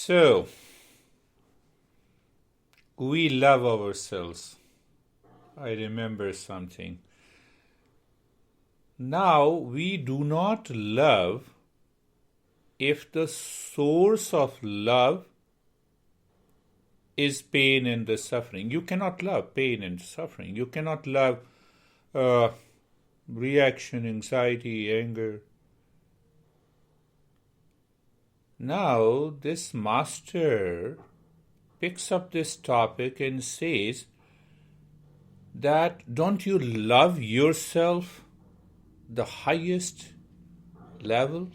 So, we love ourselves. I remember something. Now, we do not love if the source of love is pain and the suffering. You cannot love pain and suffering. You cannot love reaction, anxiety, anger. Now, this master picks up this topic and says that don't you love yourself the highest level?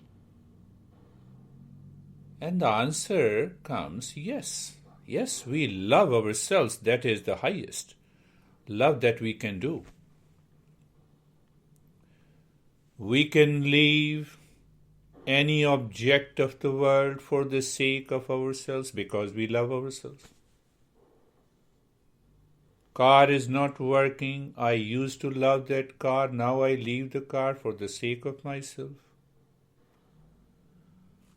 And the answer comes, yes. Yes, we love ourselves. That is the highest love that we can do. We can leave any object of the world for the sake of ourselves because we love ourselves. Car is not working. I used to love that car. Now I leave the car for the sake of myself.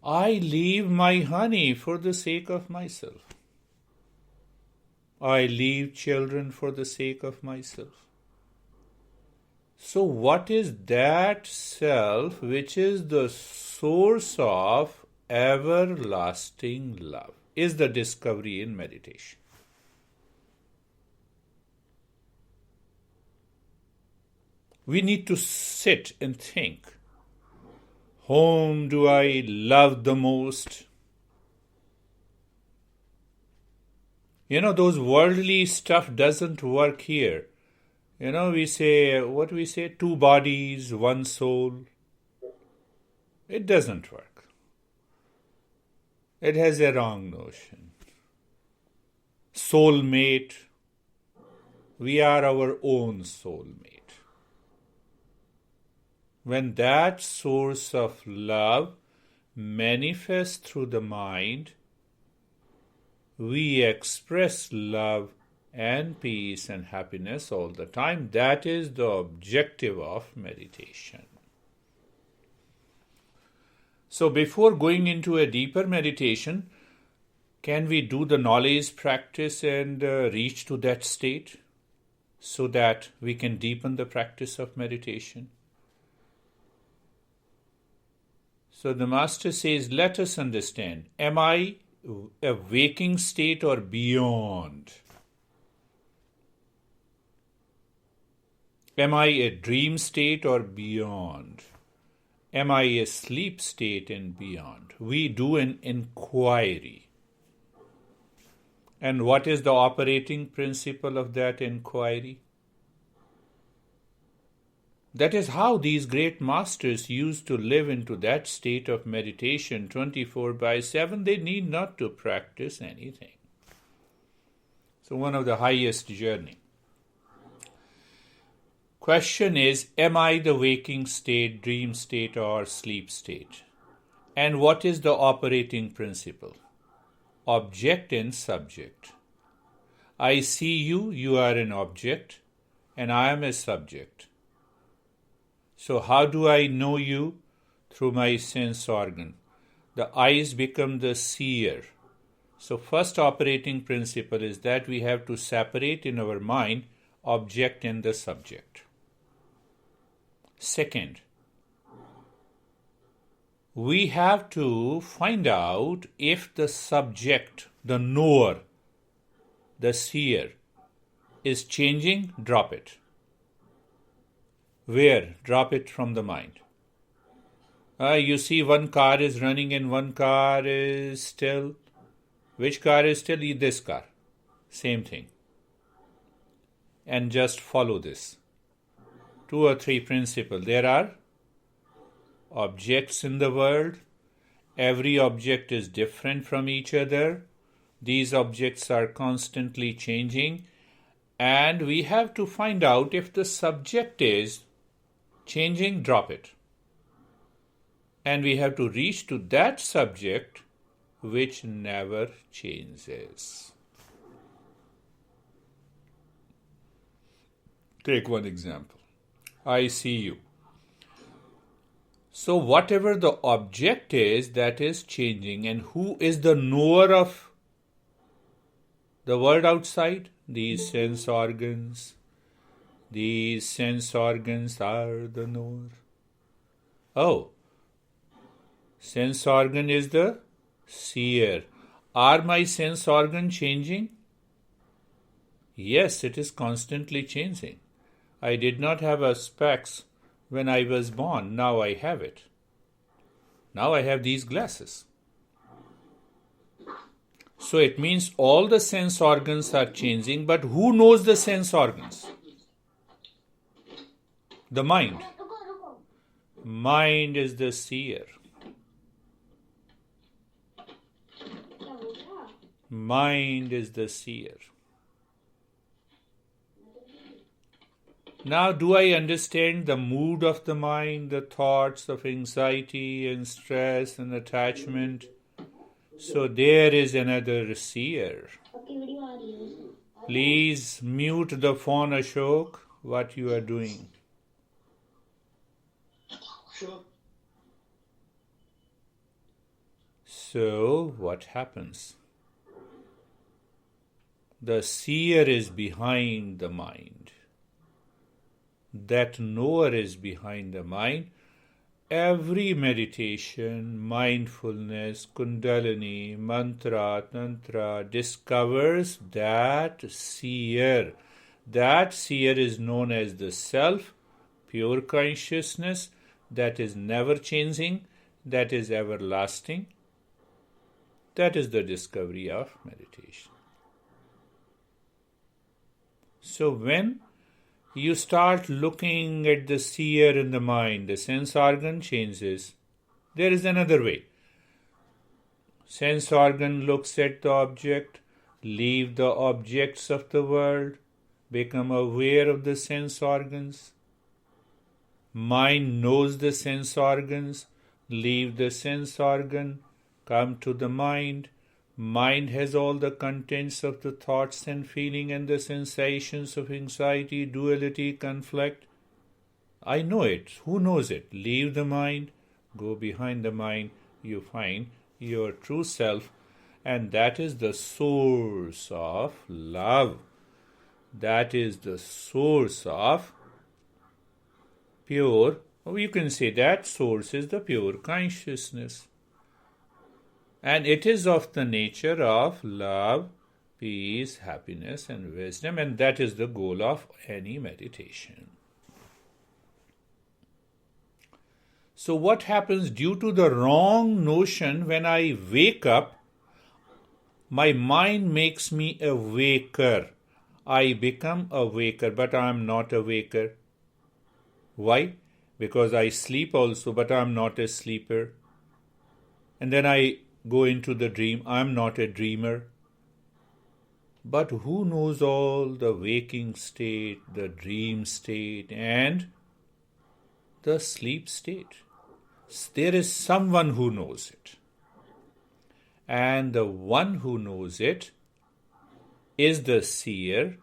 I leave my honey for the sake of myself. I leave children for the sake of myself. So what is that self which is the source of everlasting love? Is the discovery in meditation. We need to sit and think. Whom do I love the most? Those worldly stuff doesn't work here. We say, what we say, 2 bodies, 1 soul. It doesn't work. It has a wrong notion. Soulmate. We are our own soulmate. When that source of love manifests through the mind, we express love and peace and happiness all the time. That is the objective of meditation. So before going into a deeper meditation, can we do the knowledge practice and reach to that state so that we can deepen the practice of meditation? So the master says, let us understand, am I a waking state or beyond? Am I a dream state or beyond? Am I a sleep state and beyond? We do an inquiry. And what is the operating principle of that inquiry? That is how these great masters used to live into that state of meditation 24/7. They need not to practice anything. So one of the highest journey. Question is, am I the waking state, dream state, or sleep state? And what is the operating principle? Object and subject. I see you, you are an object, and I am a subject. So how do I know you? Through my sense organ. The eyes become the seer. So first operating principle is that we have to separate in our mind object and the subject. Second, we have to find out if the subject, the knower, the seer, is changing, drop it. Where? Drop it from the mind. You see one car is running and one car is still. Which car is still? This car. Same thing. And just follow this. 2 or 3 principles. There are objects in the world. Every object is different from each other. These objects are constantly changing. And we have to find out if the subject is changing, drop it. And we have to reach to that subject which never changes. Take one example. I see you. So whatever the object is, that is changing. And who is the knower of the world outside? These sense organs. These sense organs are the knower. Oh, sense organ is the seer. Are my sense organ changing? Yes, it is constantly changing. I did not have a specs when I was born. Now I have it. Now I have these glasses. So it means all the sense organs are changing, but who knows the sense organs? The mind. Mind is the seer. Mind is the seer. Now, do I understand the mood of the mind, the thoughts of anxiety and stress and attachment? So there is another seer. Please mute the phone, Ashok, what you are doing. Sure. So, what happens? The seer is behind the mind. That knower is behind the mind. Every meditation, mindfulness, kundalini, mantra, tantra discovers that seer. That seer is known as the self, pure consciousness, that is never changing, that is everlasting. That is the discovery of meditation. So when you start looking at the seer in the mind, the sense organ changes. There is another way. Sense organ looks at the object, leave the objects of the world, become aware of the sense organs. Mind knows the sense organs, leave the sense organ, come to the mind. Mind has all the contents of the thoughts and feeling and the sensations of anxiety, duality, conflict. I know it. Who knows it? Leave the mind, go behind the mind, you find your true self, and that is the source of love. That is the source of pure, or you can say that source is the pure consciousness. And it is of the nature of love, peace, happiness, and wisdom, and that is the goal of any meditation. So what happens due to the wrong notion when I wake up, my mind makes me a waker. I become a waker, but I am not a waker. Why? Because I sleep also, but I am not a sleeper. And then I go into the dream. I am not a dreamer. But who knows all the waking state, the dream state, and the sleep state? There is someone who knows it. And the one who knows it is the seer,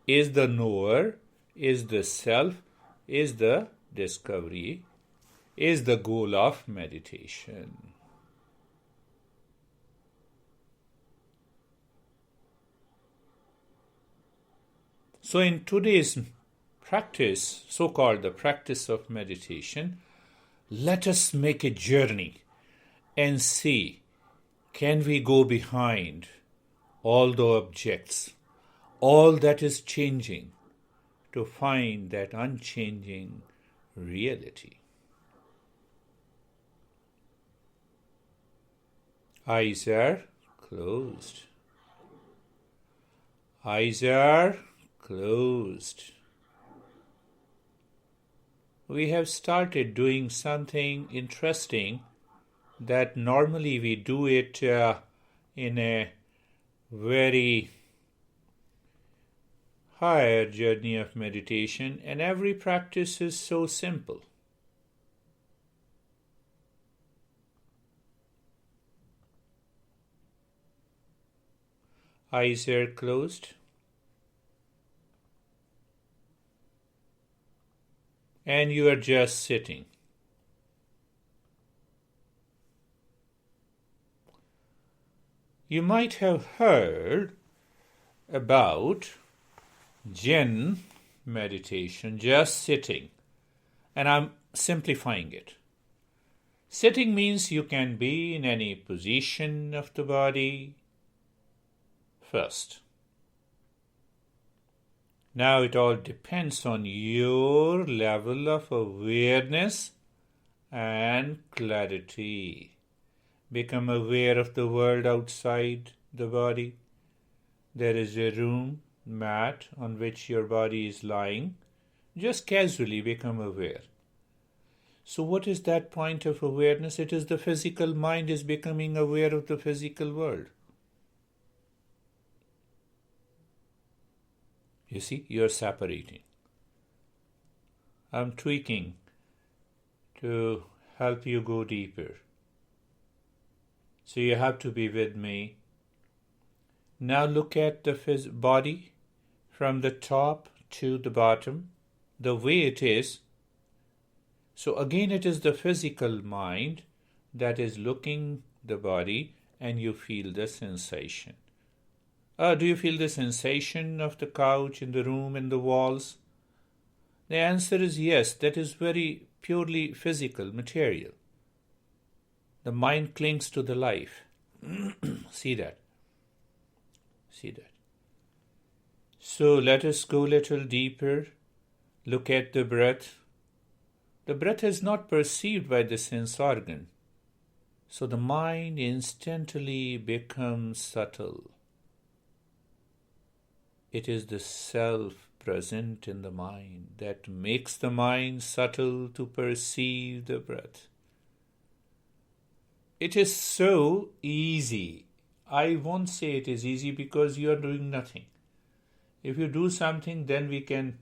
is the knower, is the self, is the discovery, is the goal of meditation. So in today's practice, so-called the practice of meditation, let us make a journey and see, can we go behind all the objects, all that is changing, to find that unchanging reality. Eyes are closed. Eyes are closed. We have started doing something interesting that normally we do it in a very higher journey of meditation, and every practice is so simple. Eyes are closed. And you are just sitting. You might have heard about Zen meditation, just sitting, and I'm simplifying it. Sitting means you can be in any position of the body first. Now it all depends on your level of awareness and clarity. Become aware of the world outside the body. There is a room, mat on which your body is lying. Just casually become aware. So what is that point of awareness? It is the physical mind is becoming aware of the physical world. You see, you are separating. I'm tweaking to help you go deeper. So you have to be with me. Now look at the body from the top to the bottom, the way it is. So again, it is the physical mind that is looking the body, and you feel the sensation. Do you feel the sensation of the couch, in the room, in the walls? The answer is yes. That is very purely physical, material. The mind clings to the life. See that. See that. So let us go a little deeper. Look at the breath. The breath is not perceived by the sense organ. So the mind instantly becomes subtle. It is the self present in the mind that makes the mind subtle to perceive the breath. It is so easy. I won't say it is easy because you are doing nothing. If you do something, then we can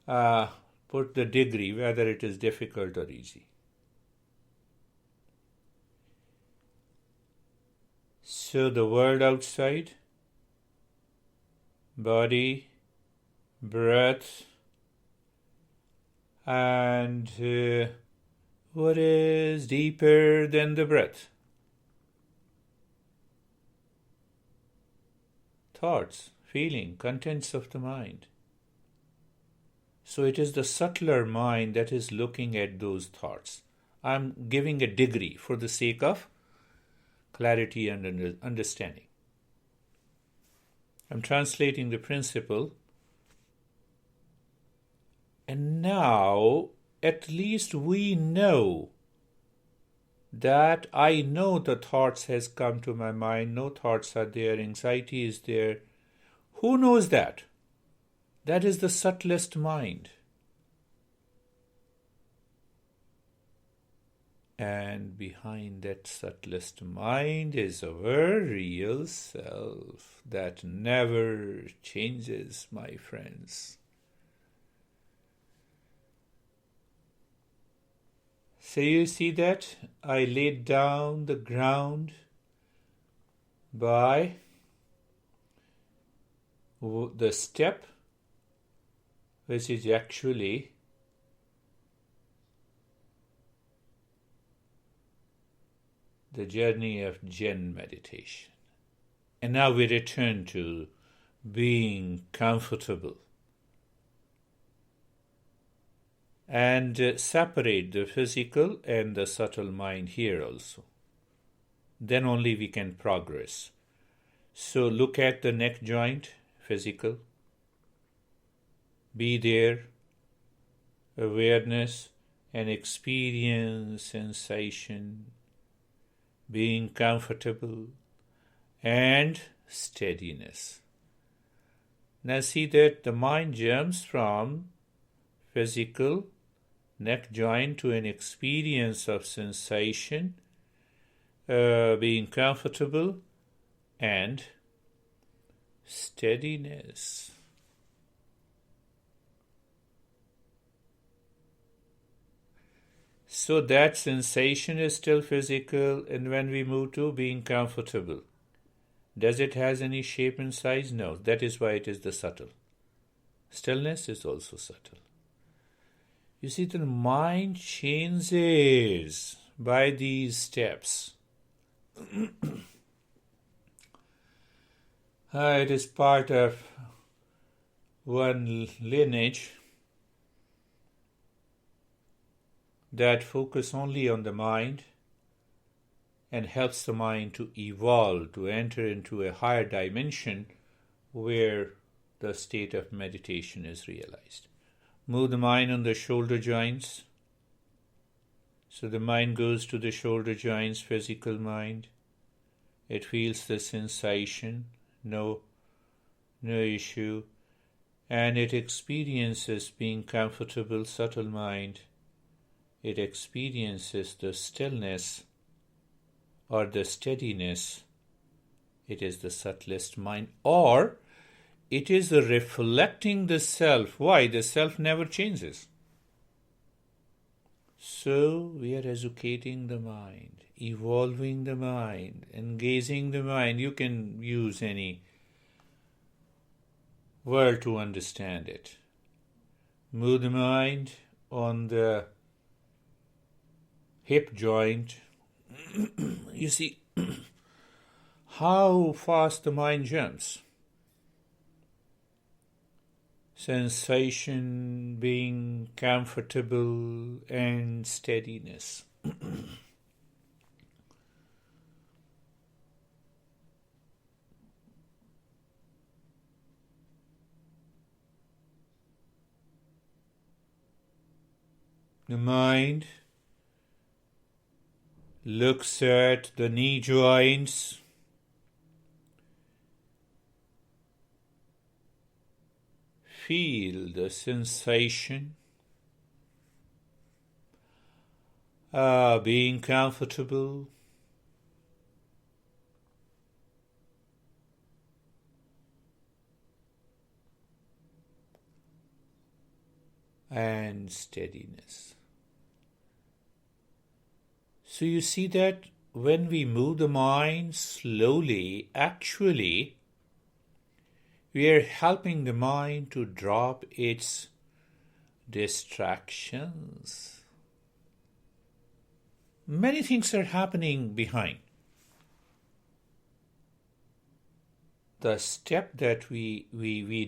put the degree whether it is difficult or easy. So the world outside, body, breath, and what is deeper than the breath? Thoughts, feeling, contents of the mind. So it is the subtler mind that is looking at those thoughts. I'm giving a degree for the sake of clarity and understanding. I'm translating the principle. And now, at least we know that I know the thoughts has come to my mind. No thoughts are there. Anxiety is there. Who knows that? That is the subtlest mind. And behind that subtlest mind is our real self that never changes, my friends. So you see that I laid down the ground by the step, which is actually the journey of Zen meditation. And now we return to being comfortable and separate the physical and the subtle mind here also. Then only we can progress. So look at the neck joint, physical. Be there, awareness and experience sensation, being comfortable, and steadiness. Now see that the mind jumps from physical neck joint to an experience of sensation, being comfortable, and steadiness. So that sensation is still physical, and when we move to being comfortable, does it has any shape and size? No. That is why it is the subtle. Stillness is also subtle. You see, the mind changes by these steps. It is part of one lineage that focus only on the mind and helps the mind to evolve, to enter into a higher dimension where the state of meditation is realized. Move the mind on the shoulder joints. So the mind goes to the shoulder joints, physical mind. It feels the sensation, no issue. And it experiences being comfortable, subtle mind. It experiences the stillness or the steadiness. It is the subtlest mind. Or it is reflecting the self. Why? The self never changes. So we are educating the mind, evolving the mind, engaging the mind. You can use any word to understand it. Move the mind on the hip joint. You see how fast the mind jumps. Sensation, being comfortable, and steadiness. The mind looks at the knee joints. Feel the sensation, being comfortable, and steadiness. So you see that when we move the mind slowly, actually, we are helping the mind to drop its distractions. Many things are happening behind. The step that we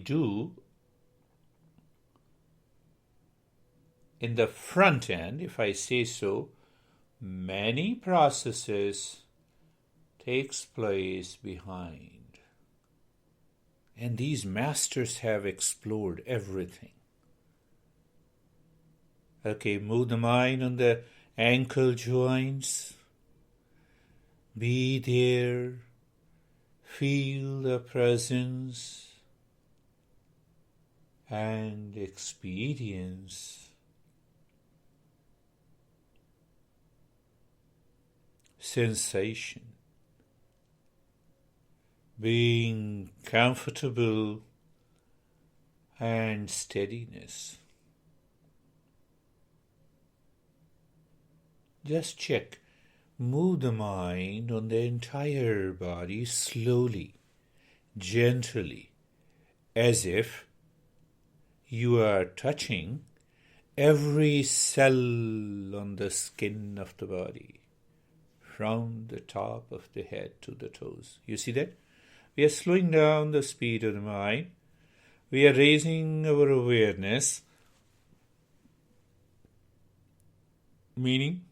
do in the front end, if I say so, many processes takes place behind. And these masters have explored everything. Okay, move the mind on the ankle joints. Be there. Feel the presence and experience sensation. Being comfortable and steadiness. Just check. Move the mind on the entire body slowly, gently, as if you are touching every cell on the skin of the body, from the top of the head to the toes. You see that? We are slowing down the speed of the mind. We are raising our awareness, meaning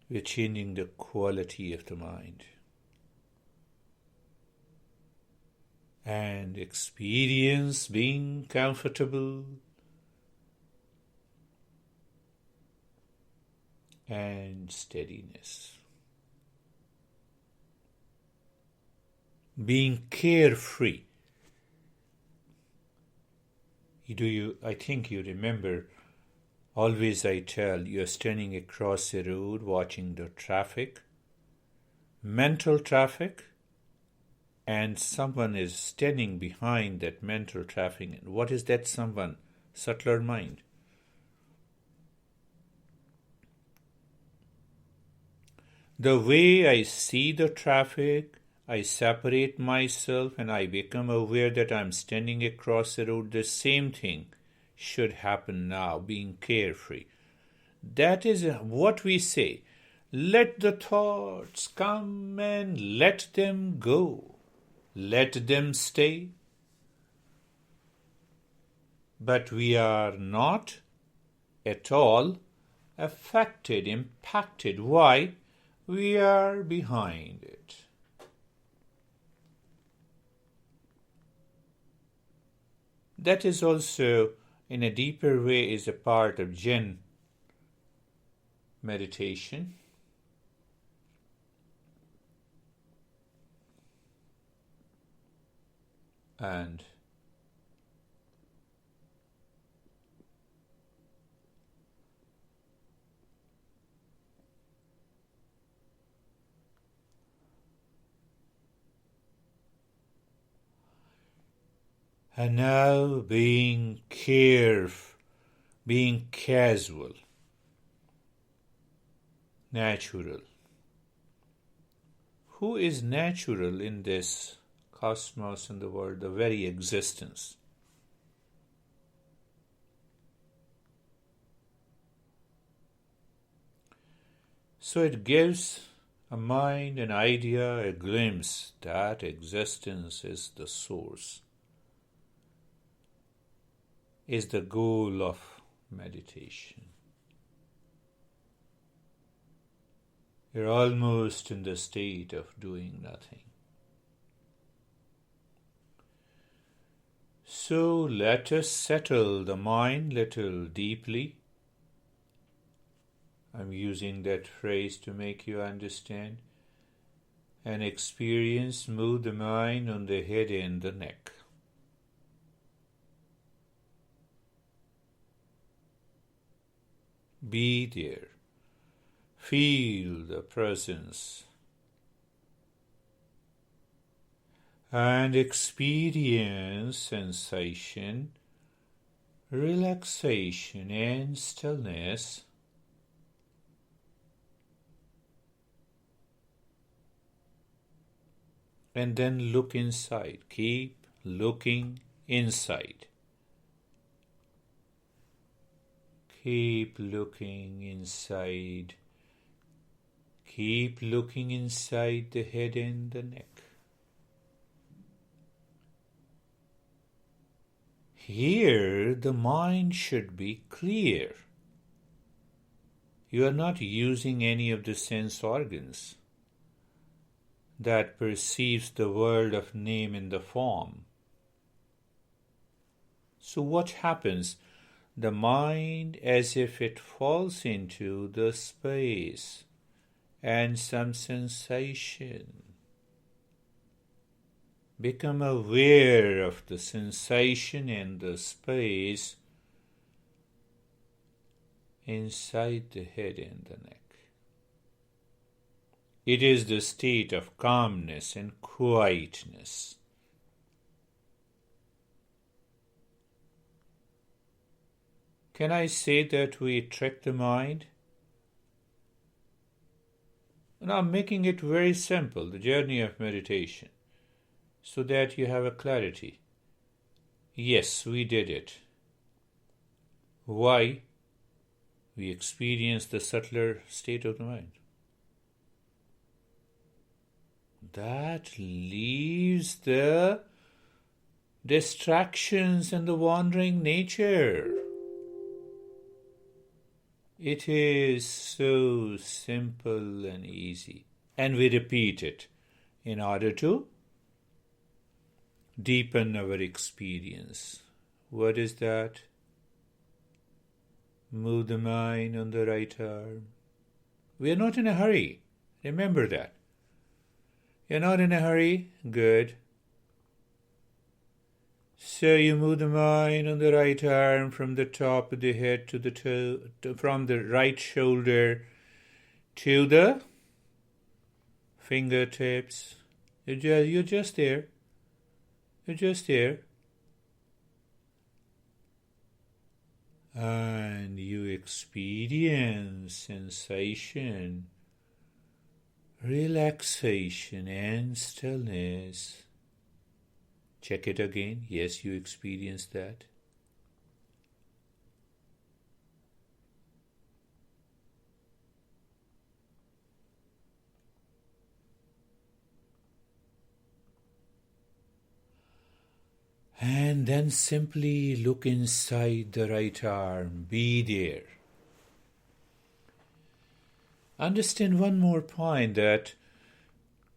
we are changing the quality of the mind. And experience being comfortable and steadiness. Being carefree. I think you remember, always I tell, you're standing across a road watching the traffic, mental traffic, and someone is standing behind that mental traffic. And what is that someone? Subtler mind. The way I see the traffic, I separate myself and I become aware that I'm standing across the road. The same thing should happen now, being carefree. That is what we say. Let the thoughts come and let them go. Let them stay. But we are not at all affected, impacted. Why? We are behind it. That is also, in a deeper way, is a part of Zen meditation. And now being careful, being casual, natural. Who is natural in this cosmos, in the world, the very existence? So it gives a mind, an idea, a glimpse that existence is the source, is the goal of meditation. You're almost in the state of doing nothing. So let us settle the mind little deeply. I'm using that phrase to make you understand. And experience, move the mind on the head and the neck. Be there. Feel the presence. And experience sensation, relaxation and stillness. And then look inside. Keep looking inside. Keep looking inside. Keep looking inside the head and the neck. Here, the mind should be clear. You are not using any of the sense organs that perceives the world of name in the form. So what happens? The mind, as if it falls into the space and some sensation. Become aware of the sensation and the space inside the head and the neck. It is the state of calmness and quietness. Can I say that we trick the mind? And I'm making it very simple, the journey of meditation, so that you have a clarity. Yes, we did it. Why? We experienced the subtler state of the mind. That leaves the distractions and the wandering nature. It is so simple and easy. And we repeat it in order to deepen our experience. What is that? Move the mind on the right arm. We are not in a hurry. Remember that. You're not in a hurry? Good. So you move the mind on the right arm from the top of the head to the toe, from the right shoulder to the fingertips. You're just there. You're just there. And you experience sensation, relaxation and stillness. Check it again. Yes, you experience that. And then simply look inside the right arm. Be there. Understand one more point, that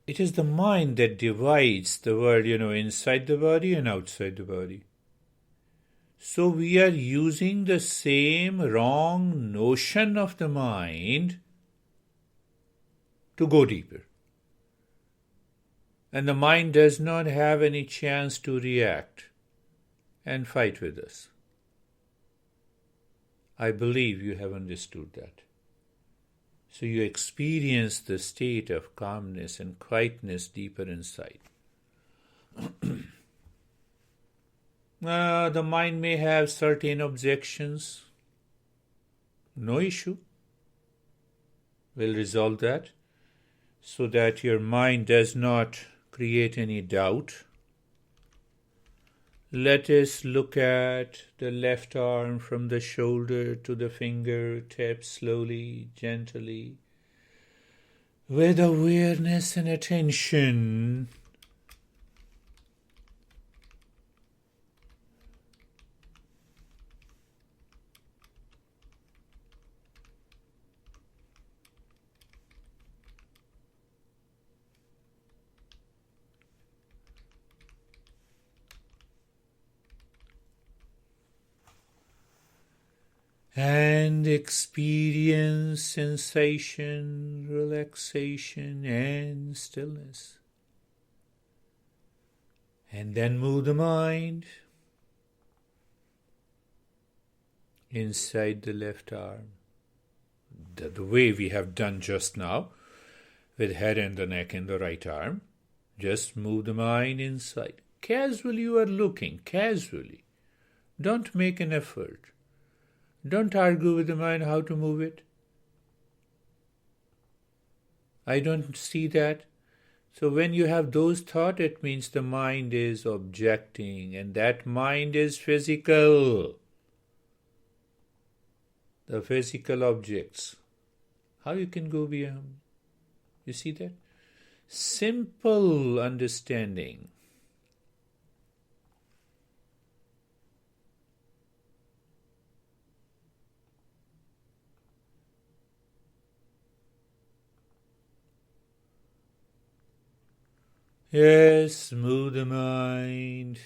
it is the mind that divides the world, inside the body and outside the body. So we are using the same wrong notion of the mind to go deeper. And the mind does not have any chance to react and fight with us. I believe you have understood that. So you experience the state of calmness and quietness deeper inside. The mind may have certain objections. No issue. We'll resolve that so that your mind does not create any doubt. Let us look at the left arm from the shoulder to the fingertips, slowly, gently, with awareness and attention. And experience sensation, relaxation, and stillness. And then move the mind inside the left arm. The way we have done just now, with head and the neck in the right arm. Just move the mind inside. Casually you are looking, casually. Don't make an effort. Don't argue with the mind how to move it. I don't see that. So when you have those thoughts, it means the mind is objecting, and that mind is physical. The physical objects. How you can go beyond? You see that? Simple understanding. Yes, move the mind.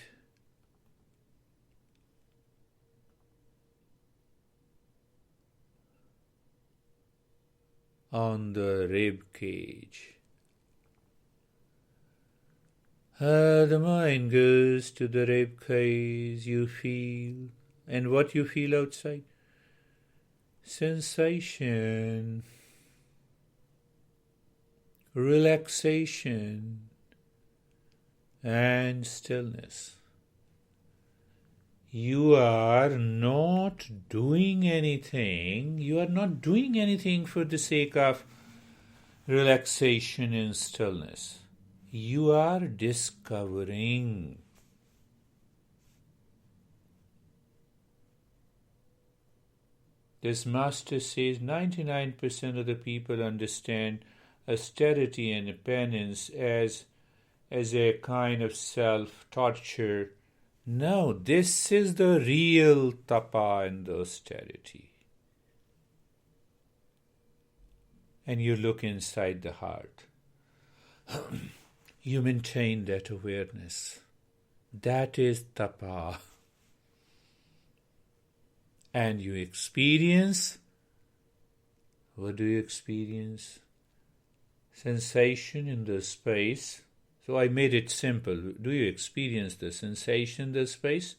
On the rib cage. The mind goes to the rib cage, you feel, and what you feel outside? Sensation, relaxation, and stillness. You are not doing anything. You are not doing anything for the sake of relaxation and stillness. You are discovering. This master says 99% of the people understand austerity and penance as a kind of self-torture. No, this is the real tapa and the austerity. And you look inside the heart. You maintain that awareness. That is tapa. And you experience. What do you experience? Sensation in the space. So I made it simple. Do you experience the sensation in the space?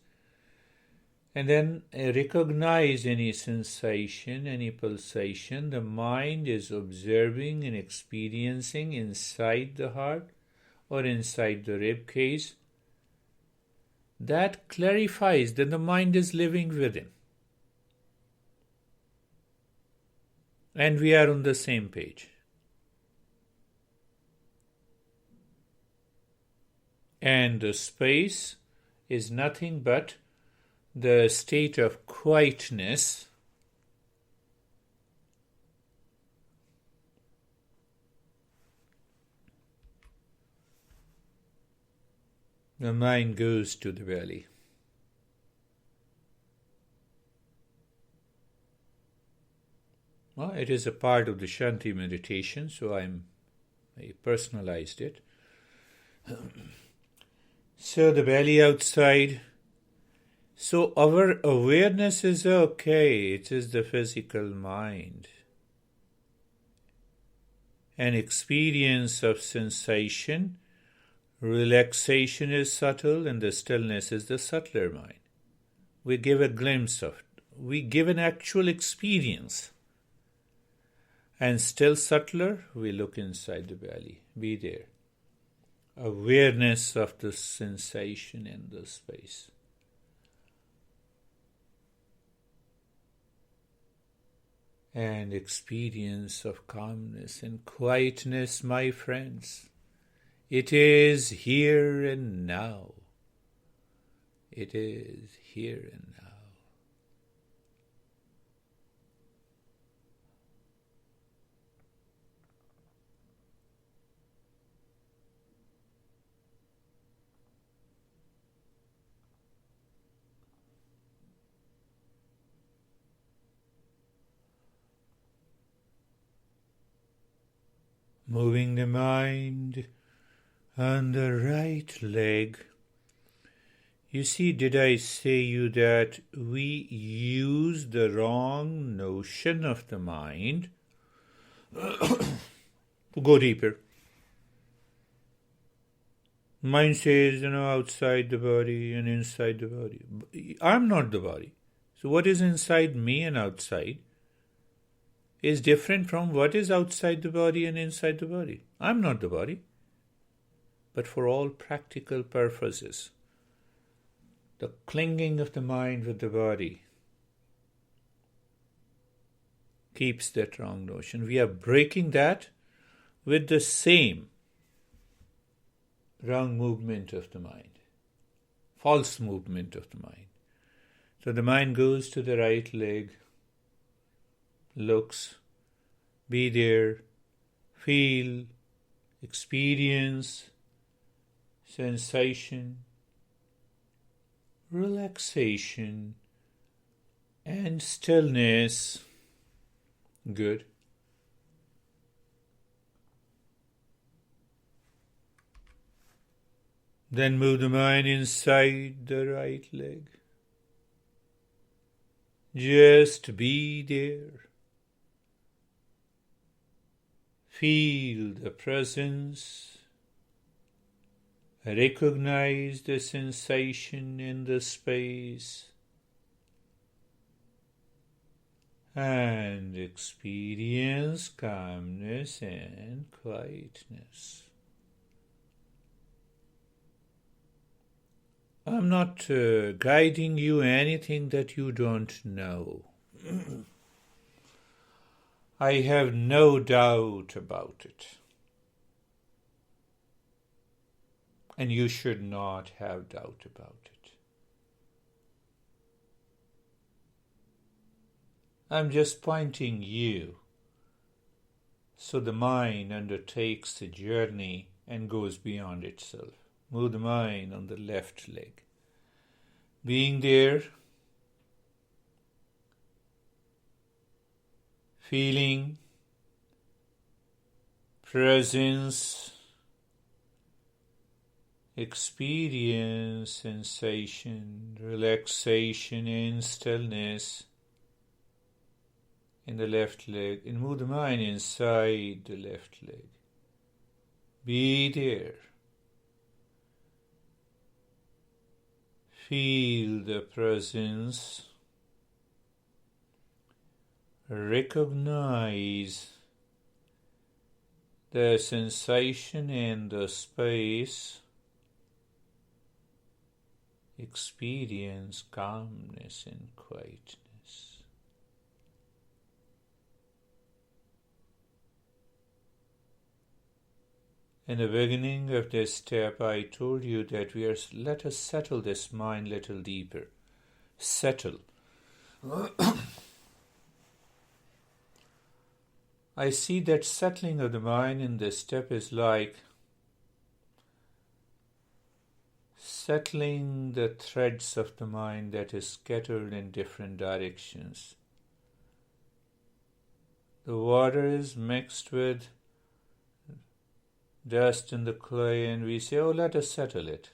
And then recognize any sensation, any pulsation. The mind is observing and experiencing inside the heart or inside the rib cage. That clarifies that the mind is living within. And we are on the same page. And the space is nothing but the state of quietness The mind goes to the belly. Well, it is a part of the Shanti meditation, so I personalized it. So the belly outside. So our awareness is okay. It is the physical mind. An experience of sensation, relaxation is subtle, and the stillness is the subtler mind. We give a glimpse of it. We give an actual experience. And still subtler, we look inside the belly. Be there. Awareness of the sensation in the space. And experience of calmness and quietness, my friends. It is here and now. It is here and now. Moving the mind on the right leg. You see, did I say you that we use the wrong notion of the mind to go deeper? Mind says, outside the body and inside the body. I'm not the body. So what is inside me and outside is different from what is outside the body and inside the body. I'm not the body. But for all practical purposes, the clinging of the mind with the body keeps that wrong notion. We are breaking that with the same wrong movement of the mind, false movement of the mind. So the mind goes to the right leg, looks, be there, feel, experience, sensation, relaxation, and stillness. Good. Then move the mind inside the right leg. Just be there. Feel the presence. Recognize the sensation in the space. And experience calmness and quietness. I'm not guiding you anything that you don't know. I have no doubt about it. And you should not have doubt about it. I'm just pointing you so the mind undertakes the journey and goes beyond itself. Move the mind on the left leg. Being there, feeling, presence, experience, sensation, relaxation and stillness in the left leg, and move the mind inside the left leg. Be there. Feel the presence. Recognize the sensation in the space. Experience calmness and quietness. In the beginning of this step, I told you that let us settle this mind a little deeper. Settle. I see that settling of the mind in this step is like settling the threads of the mind that is scattered in different directions. The water is mixed with dust in the clay and we say, oh, let us settle it.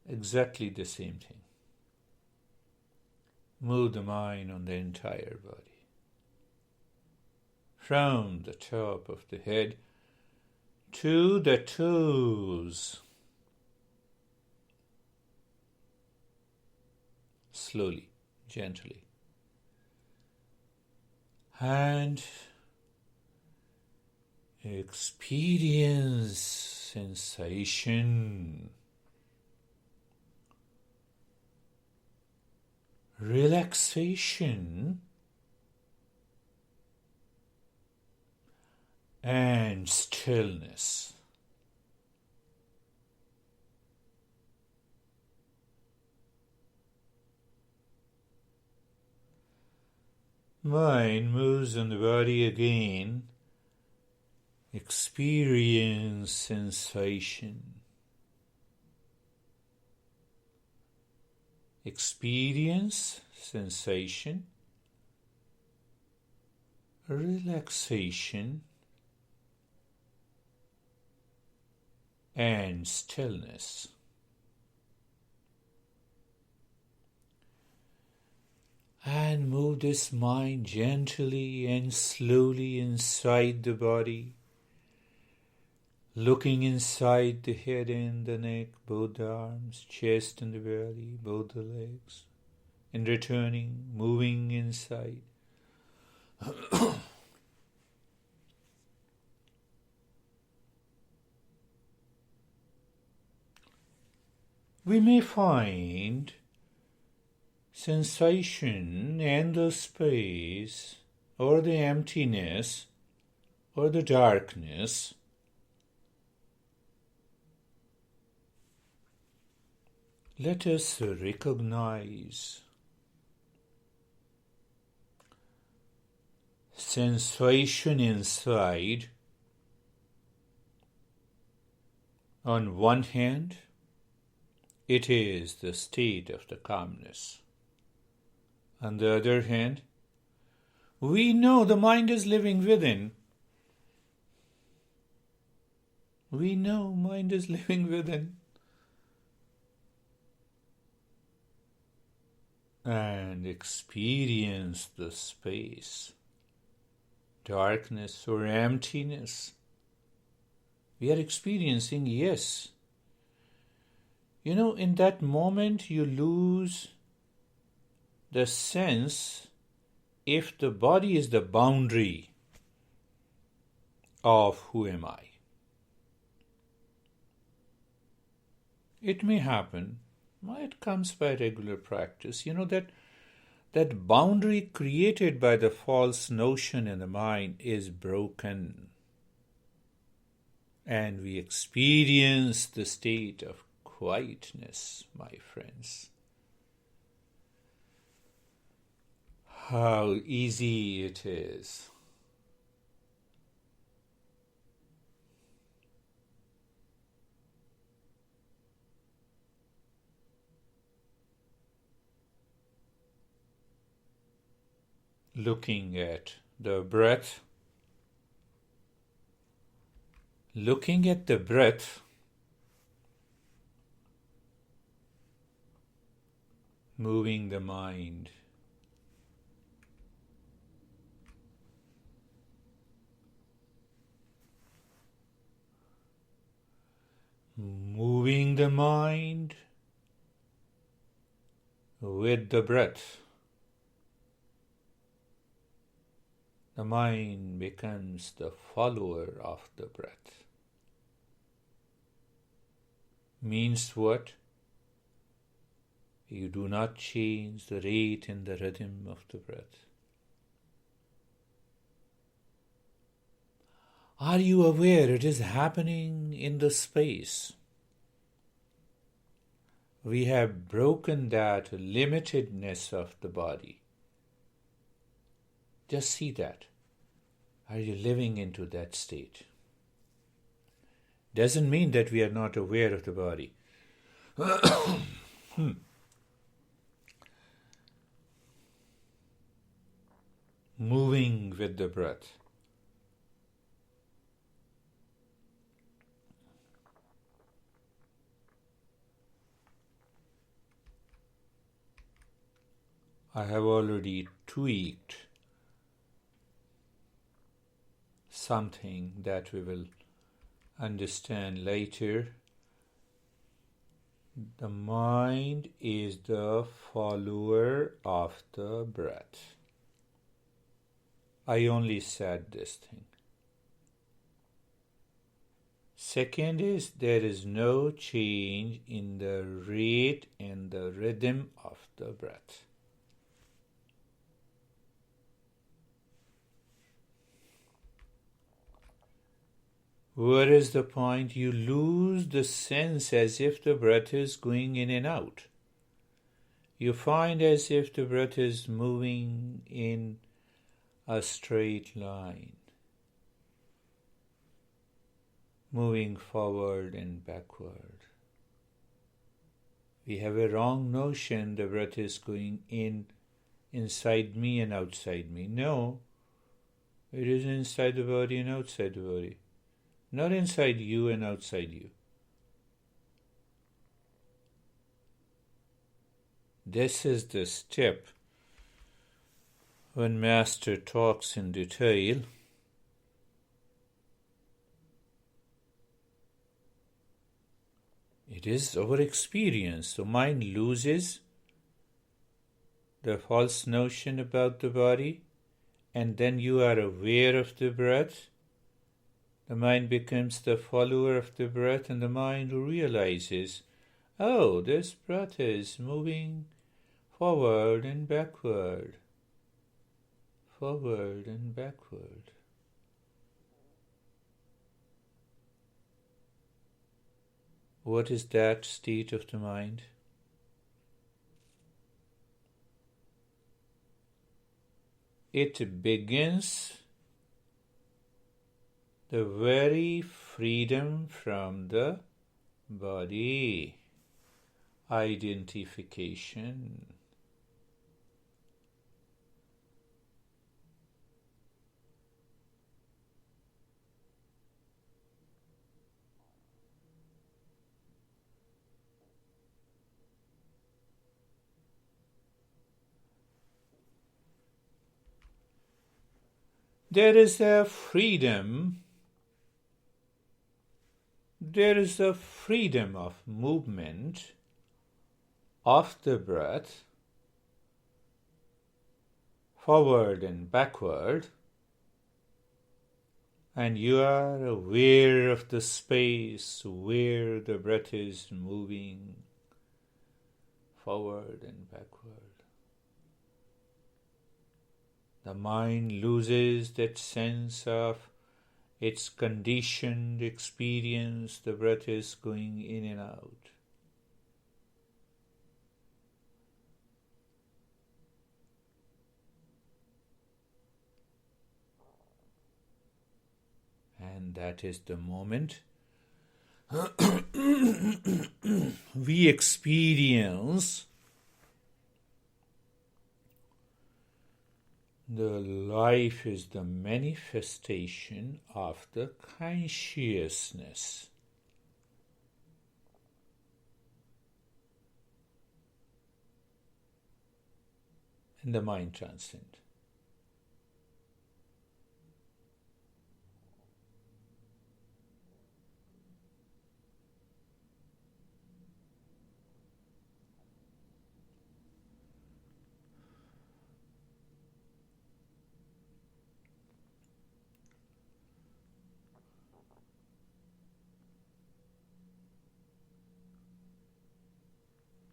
Exactly the same thing. Move the mind on the entire body. From the top of the head to the toes. Slowly, gently. And experience sensation, relaxation, and stillness. Mind moves on the body again. Experience sensation. Experience sensation, relaxation, and stillness. And move this mind gently and slowly inside the body, looking inside the head and the neck, both the arms, chest and the belly, both the legs, and returning, moving inside. We may find sensation and the space or the emptiness or the darkness let us recognize sensation inside. On one hand, it is the state of the calmness. On the other hand, we know the mind is living within. We know mind is living within. And experience the space, darkness or emptiness. We are experiencing, yes. You know, in that moment you lose the sense if the body is the boundary of who am I. It may happen, it comes by regular practice, you know, that boundary created by the false notion in the mind is broken. And we experience the state of quietness, my friends. How easy it is. Looking at the breath, looking at the breath, moving the mind. Moving the mind with the breath. The mind becomes the follower of the breath. Means what? You do not change the rate and the rhythm of the breath. Are you aware it is happening in the space? We have broken that limitedness of the body. Just see that. Are you living into that state? Doesn't mean that we are not aware of the body. Moving with the breath. I have already tweaked something that we will understand later. The mind is the follower of the breath. I only said this thing. Second is there is no change in the rate and the rhythm of the breath. Where is the point? You lose the sense as if the breath is going in and out. You find as if the breath is moving in a straight line, moving forward and backward. We have a wrong notion the breath is going inside me and outside me. No, it is inside the body and outside the body. Not inside you and outside you. This is the step when Master talks in detail. It is our experience. So mind loses the false notion about the body, and then you are aware of the breath. The mind becomes the follower of the breath, and the mind realizes, oh, this breath is moving forward and backward, forward and backward. What is that state of the mind? It begins the very freedom from the body, identification. There is a freedom. There is a freedom of movement of the breath, forward and backward, and you are aware of the space where the breath is moving forward and backward. The mind loses that sense of its conditioned experience, the breath is going in and out. And that is the moment we experience the life is the manifestation of the consciousness. And the mind transcend.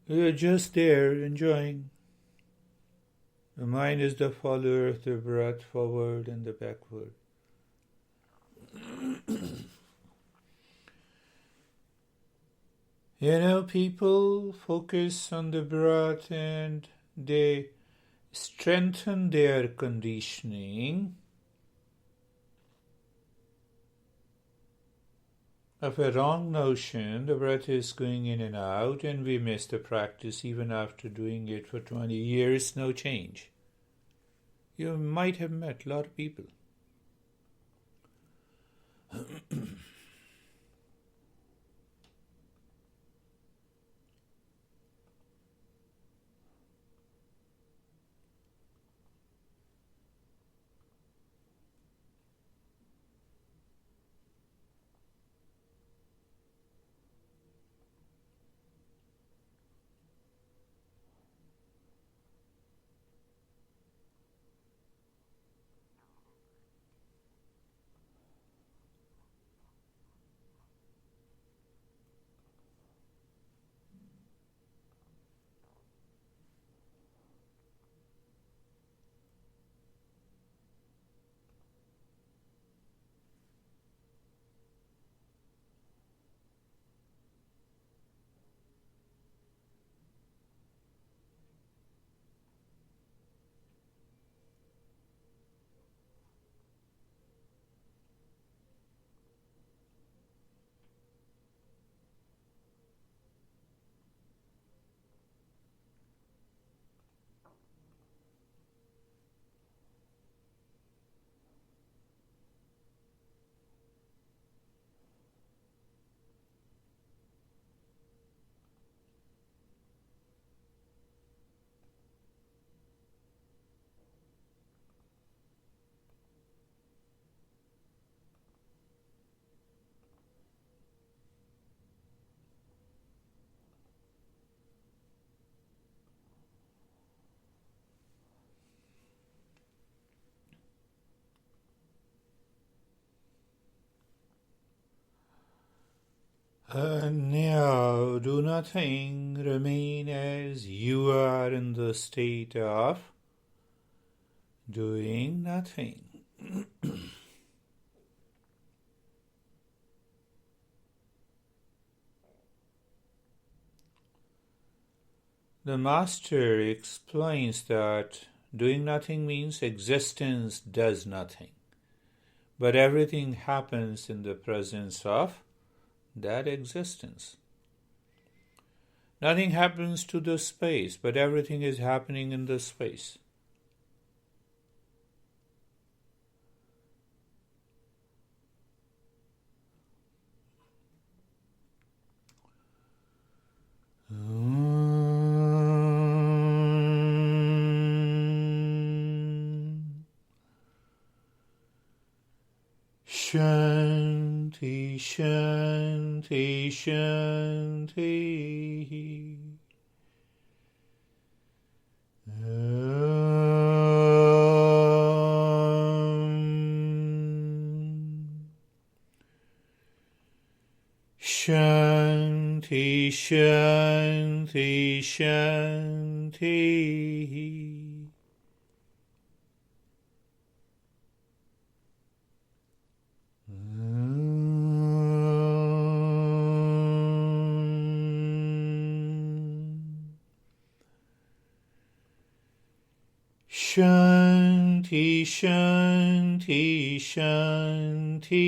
You're just there, enjoying. The mind is the follower of the breath, forward and the backward. People focus on the breath and they strengthen their conditioning of a wrong notion. The breath is going in and out, and we miss the practice even after doing it for 20 years, no change. You might have met a lot of people. Now do nothing, remain as you are in the state of doing nothing. The Master explains that doing nothing means existence does nothing, but everything happens in the presence of that existence. Nothing happens to the space, but everything is happening in the space. Shanti, Shanti, Shanti. Shanti, Shanti, Shanti. Shanti, Shanti, Shanti.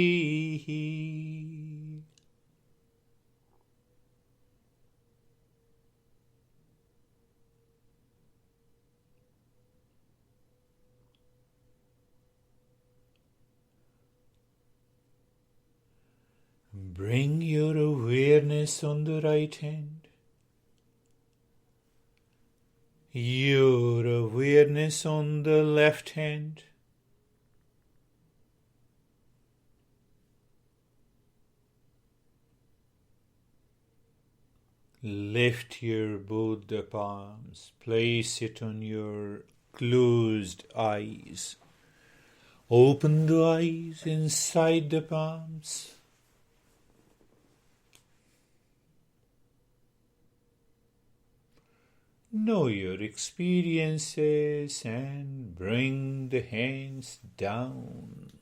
Bring your awareness on the right hand, your awareness on the left hand. Lift your both the palms, place it on your closed eyes. Open the eyes inside the palms. Know your experiences and bring the hands down.